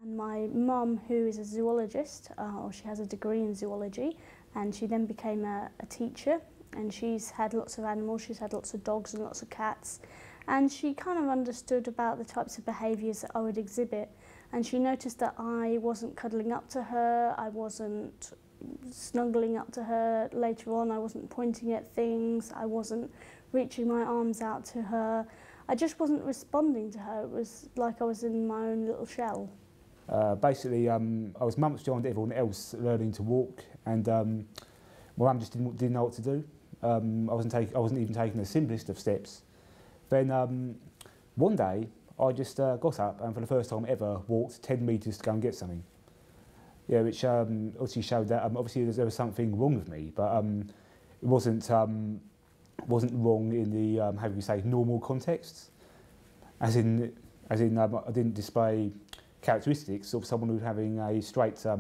And my mum, who is a zoologist, or she has a degree in zoology, and she then became a teacher, and she's had lots of animals, she's had lots of dogs and lots of cats, and she kind of understood about the types of behaviours that I would exhibit, and she noticed that I wasn't cuddling up to her, I wasn't snuggling up to her. Later on, I wasn't pointing at things, I wasn't reaching my arms out to her, I just wasn't responding to her. It was like I was in my own little shell. Basically, I was months behind everyone else learning to walk, and my mum just didn't know what to do. I wasn't even taking the simplest of steps. Then one day, I just got up and for the first time ever walked 10 metres to go and get something. Yeah, which obviously showed that obviously there was something wrong with me, but it wasn't wrong in the how do we say, normal context. As in I didn't display characteristics of someone who's having a straight sort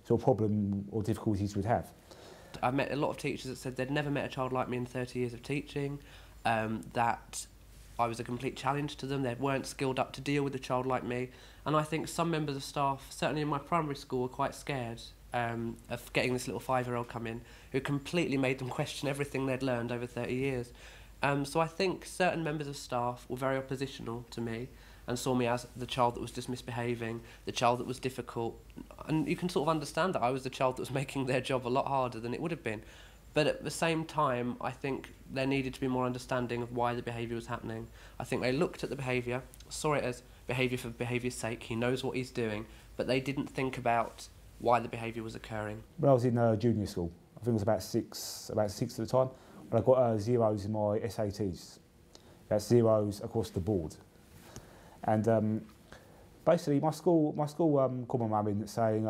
of problem or difficulties would have. I met a lot of teachers that said they'd never met a child like me in 30 years of teaching, that I was a complete challenge to them, they weren't skilled up to deal with a child like me, and I think some members of staff, certainly in my primary school, were quite scared of getting this little 5-year-old come in who completely made them question everything they'd learned over 30 years. So I think certain members of staff were very oppositional to me and saw me as the child that was just misbehaving, the child that was difficult. And you can sort of understand that I was the child that was making their job a lot harder than it would have been. But at the same time, I think there needed to be more understanding of why the behaviour was happening. I think they looked at the behaviour, saw it as behaviour for behaviour's sake, he knows what he's doing, but they didn't think about why the behaviour was occurring. When I was in junior school, I think it was about six at the time, and I got zeros in my SATs. That's zeros across the board. And basically my school called my mum in saying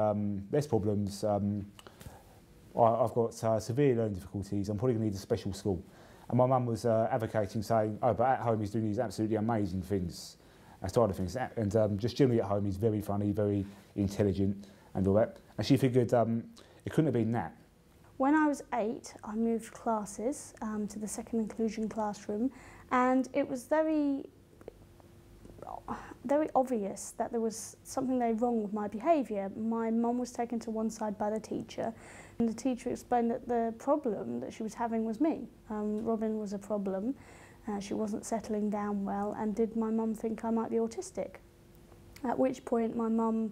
there's problems, I've got severe learning difficulties, I'm probably going to need a special school. And my mum was advocating saying, oh, but at home he's doing these absolutely amazing things, and sort of things. And just generally at home he's very funny, very intelligent and all that. And she figured it couldn't have been that. When I was 8, I moved classes to the second inclusion classroom, and it was very obvious that there was something very wrong with my behaviour. My mum was taken to one side by the teacher, and the teacher explained that the problem that she was having was me. Robin was a problem, she wasn't settling down well, and did my mum think I might be autistic? At which point my mum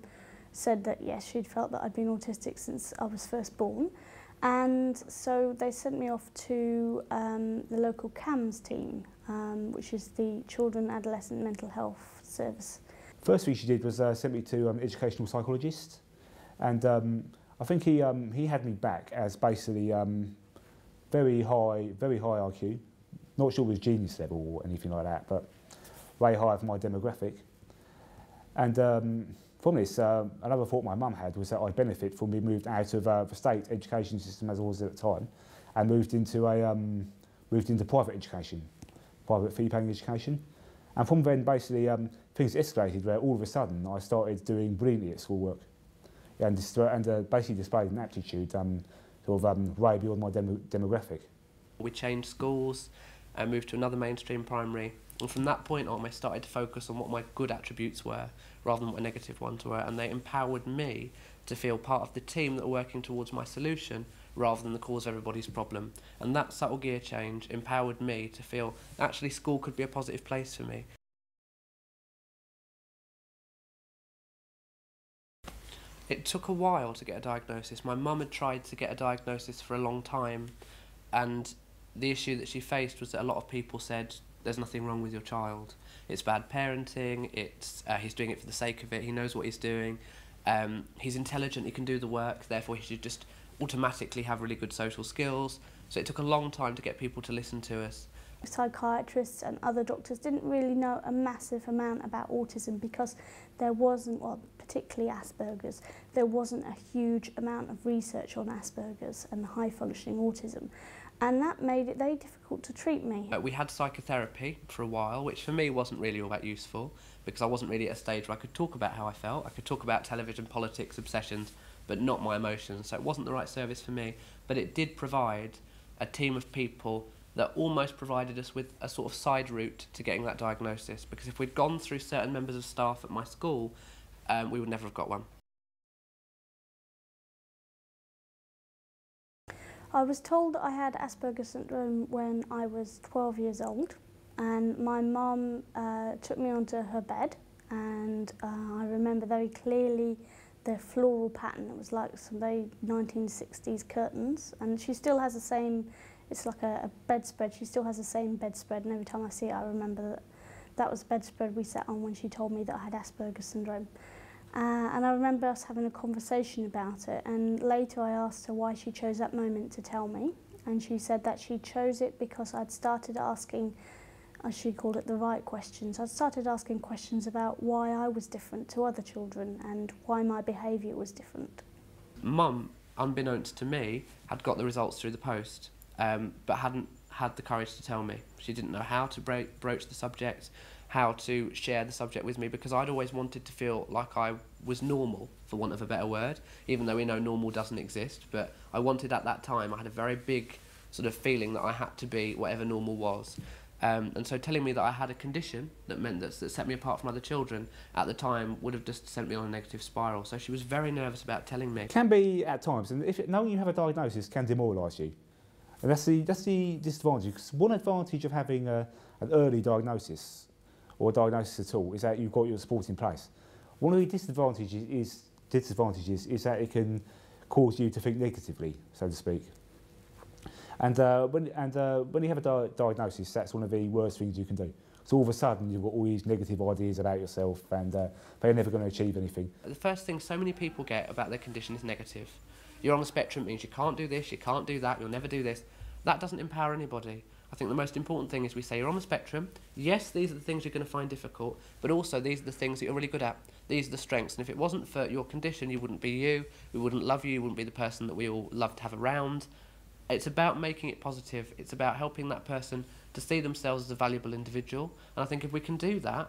said that yes, she'd felt that I'd been autistic since I was first born, and so they sent me off to the local CAMS team, which is the Children and Adolescent Mental Health Service. First thing she did was send me to an educational psychologist, and I think he had me back as basically very high IQ. Not sure it was genius level or anything like that, but way higher for my demographic. And from this, another thought my mum had was that I'd benefit from being moved out of the state education system as I was at the time, and moved into private education, private fee-paying education. And from then, basically, things escalated where all of a sudden I started doing brilliantly at schoolwork, and basically displayed an aptitude sort of way beyond my demographic. We changed schools and moved to another mainstream primary, and from that point on I started to focus on what my good attributes were rather than what my negative ones were, and they empowered me to feel part of the team that were working towards my solution rather than the cause of everybody's problem. And that subtle gear change empowered me to feel actually school could be a positive place for me. It took a while to get a diagnosis. My mum had tried to get a diagnosis for a long time, and the issue that she faced was that a lot of people said, there's nothing wrong with your child. It's bad parenting, he's doing it for the sake of it, he knows what he's doing, he's intelligent, he can do the work, therefore he should just automatically have really good social skills. So it took a long time to get people to listen to us. Psychiatrists and other doctors didn't really know a massive amount about autism because there wasn't, well, particularly Asperger's, there wasn't a huge amount of research on Asperger's and high functioning autism. And that made it very difficult to treat me. We had psychotherapy for a while, which for me wasn't really all that useful because I wasn't really at a stage where I could talk about how I felt. I could talk about television, politics, obsessions, but not my emotions, so it wasn't the right service for me. But it did provide a team of people that almost provided us with a sort of side route to getting that diagnosis, because if we'd gone through certain members of staff at my school, we would never have got one. I was told that I had Asperger's syndrome when I was 12 years old, and my mum took me onto her bed, and I remember very clearly the floral pattern. It was like some very 1960s curtains, and she still has the same, it's like a bedspread, she still has the same bedspread, and every time I see it I remember that that was the bedspread we sat on when she told me that I had Asperger's syndrome. And I remember us having a conversation about it, and later I asked her why she chose that moment to tell me, and she said that she chose it because I'd started asking, as she called it, the right questions. I'd started asking questions about why I was different to other children and why my behaviour was different. Mum, unbeknownst to me, had got the results through the post, but hadn't had the courage to tell me. She didn't know how to broach the subject, how to share the subject with me, because I'd always wanted to feel like I was normal, for want of a better word, even though we know normal doesn't exist. But I wanted at that time, I had a very big sort of feeling that I had to be whatever normal was. And so telling me that I had a condition that meant that set me apart from other children at the time would have just sent me on a negative spiral. So she was very nervous about telling me. It can be at times, and if knowing you have a diagnosis can demoralise you. And that's the disadvantage. Because one advantage of having an early diagnosis, or a diagnosis at all, is that you've got your support in place. One of the disadvantages is that it can cause you to think negatively, so to speak. And when you have a diagnosis, that's one of the worst things you can do. So all of a sudden, you've got all these negative ideas about yourself, and they're never going to achieve anything. The first thing so many people get about their condition is negative. You're on the spectrum means you can't do this, you can't do that, you'll never do this. That doesn't empower anybody. I think the most important thing is we say you're on the spectrum. Yes, these are the things you're going to find difficult, but also these are the things that you're really good at. These are the strengths, and if it wasn't for your condition, you wouldn't be you, we wouldn't love you wouldn't be the person that we all love to have around. It's about making it positive. It's about helping that person to see themselves as a valuable individual. And I think if we can do that,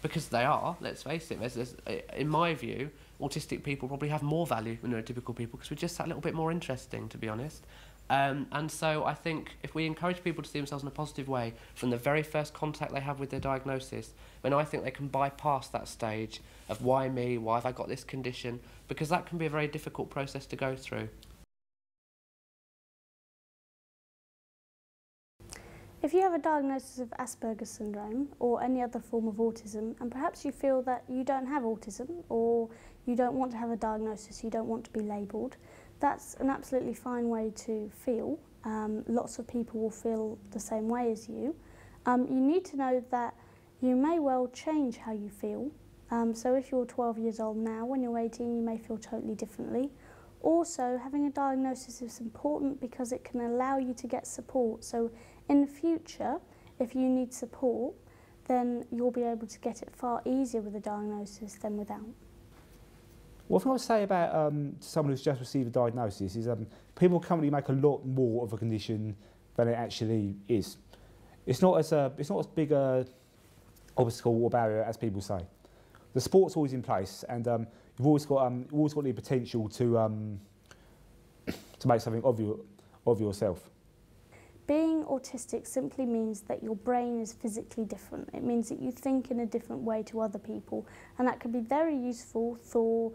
because they are, let's face it, in my view, autistic people probably have more value than neurotypical people because we're just a little bit more interesting, to be honest. And so I think if we encourage people to see themselves in a positive way from the very first contact they have with their diagnosis, then I think they can bypass that stage of why me, why have I got this condition, because that can be a very difficult process to go through. If you have a diagnosis of Asperger's syndrome or any other form of autism, and perhaps you feel that you don't have autism or you don't want to have a diagnosis, you don't want to be labelled, that's an absolutely fine way to feel. Lots of people will feel the same way as you. You need to know that you may well change how you feel. So if you're 12 years old now, when you're 18, you may feel totally differently. Also, having a diagnosis is important because it can allow you to get support. So in the future, if you need support, then you'll be able to get it far easier with a diagnosis than without. What I would say about someone who's just received a diagnosis is people currently make a lot more of a condition than it actually is. It's not as big a obstacle or barrier as people say. The support's always in place, and you've always got the potential to make something of yourself. Being autistic simply means that your brain is physically different. It means that you think in a different way to other people, and that can be very useful for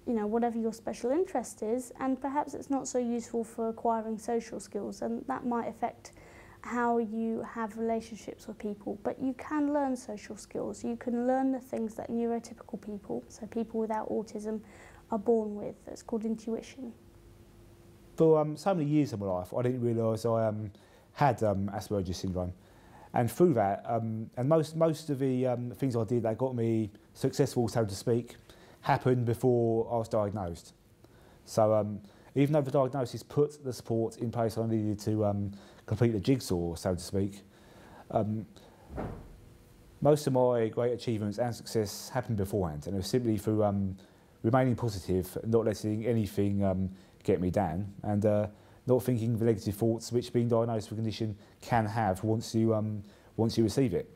whatever your special interest is, and perhaps it's not so useful for acquiring social skills, and that might affect how you have relationships with people. But you can learn social skills. You can learn the things that neurotypical people, so people without autism, are born with. It's called intuition. For so many years of my life, I didn't realise I had Asperger's syndrome, and through that, and most of the things I did that got me successful, so to speak, happened before I was diagnosed. So even though the diagnosis put the support in place I needed to complete the jigsaw, so to speak, most of my great achievements and success happened beforehand, and it was simply through remaining positive, not letting anything get me down, and not thinking the negative thoughts which being diagnosed with a condition can have once you receive it.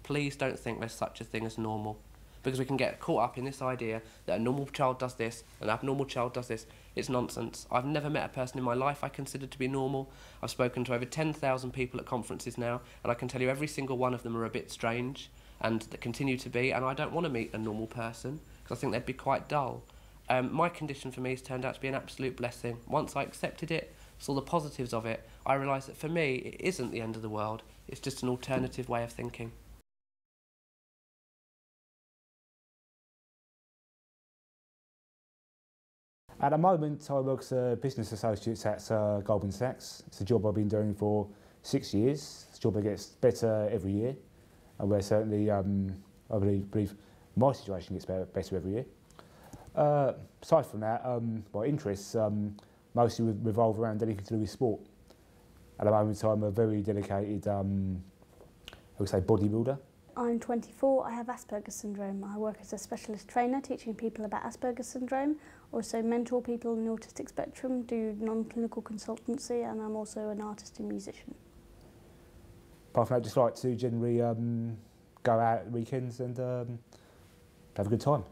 Please don't think there's such a thing as normal, because we can get caught up in this idea that a normal child does this, an abnormal child does this. It's nonsense. I've never met a person in my life I consider to be normal. I've spoken to over 10,000 people at conferences now, and I can tell you every single one of them are a bit strange, and that continue to be, and I don't want to meet a normal person, because because I think they'd be quite dull. My condition for me has turned out to be an absolute blessing. Once I accepted it, saw the positives of it, I realised that for me it isn't the end of the world, it's just an alternative way of thinking. At the moment, I work as a business associate at Goldman Sachs. It's a job I've been doing for 6 years. It's a job that gets better every year, and where certainly I believe my situation gets better every year. Aside from that, my interests mostly revolve around anything to do with sport. At the moment, I'm a very dedicated, I would say, bodybuilder. I'm 24, I have Asperger's syndrome. I work as a specialist trainer teaching people about Asperger's syndrome, also mentor people on the autistic spectrum, do non-clinical consultancy, and I'm also an artist and musician. Apart from that, I just like to generally go out at weekends and have a good time.